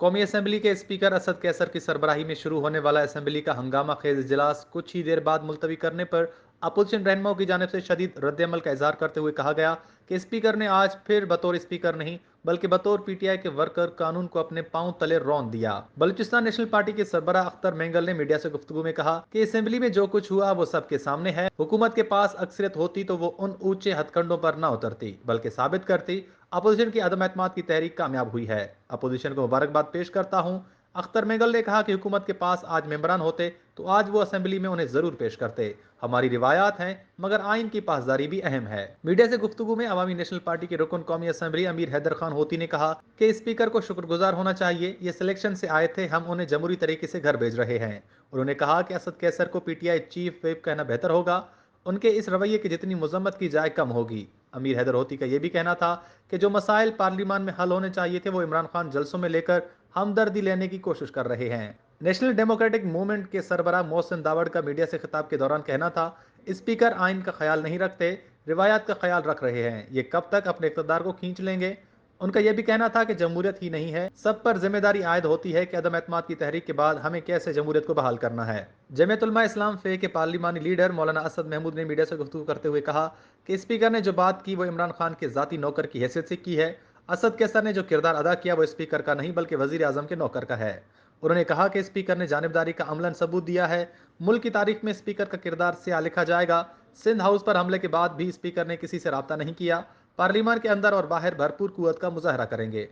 कौमी असम्बली के स्पीकर असद कैसर की सरबराही में शुरू होने वाला असम्बली का हंगामा खेज इजलास कुछ ही देर बाद मुलतवी करने पर अपोजिशन रहनुमाओं की जानिब से शदीद रद्दमल का इजहार करते हुए कहा गया कि स्पीकर ने आज फिर बतौर स्पीकर नहीं बल्कि बतौर पीटीआई के वर्कर कानून को अपने पांव तले रौंद दिया। बलूचिस्तान नेशनल पार्टी के सरबराह अख्तर मेंगल ने मीडिया से गुफ्तगू में कहा कि असेंबली में जो कुछ हुआ वो सबके सामने है। हुकूमत के पास अक्सरियत होती तो वो उन ऊंचे हथकंडों पर न उतरती बल्कि साबित करती अपोजिशन की अदम एतमाद की तहरीक कामयाब हुई है। अपोजिशन को मुबारकबाद पेश करता हूँ। अख्तर मेंगल ने कहा कि हुकूमत के पास आज मेंबरान होते तो आज वो असेंबली में उन्हें जरूर पेश करते। हमारी रिवायात हैं मगर आइन की पासदारी भी अहम है। मीडिया से गुफ्तगू में अवामी नेशनल पार्टी के रुकन कौमी असम्बली अमीर हैदर खान होती ने कहा कि स्पीकर को शुक्रगुजार होना चाहिए। ये सिलेक्शन से आए थे, हम उन्हें जमहूरी तरीके से घर भेज रहे हैं। उन्होंने कहा कि असद कैसर को पीटीआई चीफ व्हिप कहना बेहतर होगा। उनके इस रवैये की जितनी मजम्मत की जाए कम होगी। अमीर हैदर होती का यह भी कहना था कि जो मसाइल पार्लियामान में हल होने चाहिए थे वो इमरान खान जलसों में लेकर हमदर्दी लेने की कोशिश कर रहे हैं। नेशनल डेमोक्रेटिक मूवमेंट के सरबराह मोहसिन दावड़ का मीडिया से खिताब के दौरान कहना था, स्पीकर आइन का ख्याल नहीं रखते, रिवायात का ख्याल रख रहे हैं। ये कब तक अपने इक़्तिदार को खींच लेंगे। उनका यह भी कहना था कि जमहूरियत ही नहीं है, सब पर जिम्मेदारी आयद होती है कि अदम एतमाद की तहरीक के बाद हमें कैसे जमहूरियत को बहाल करना है। जमीयत उलमा इस्लाम फे के पार्लिमानी लीडर मौलाना असद महमूद ने मीडिया से गुफ्तगू करते हुए कहा कि स्पीकर ने जो बात की वो इमरान खान के ज़ाती नौकर की हैसियत से की है। असद कैसर ने जो किरदार अदा किया वो स्पीकर का नहीं बल्कि वजीर आजम के नौकर का है। उन्होंने कहा कि स्पीकर ने जानिबदारी का अमलन सबूत दिया है। मुल्क की तारीख में स्पीकर का किरदार स्याह लिखा जाएगा। सिंध हाउस पर हमले के बाद भी स्पीकर ने किसी से रब्ता नहीं किया। पार्लियामान के अंदर और बाहर भरपूर कुव्वत का मुजाहरा करेंगे।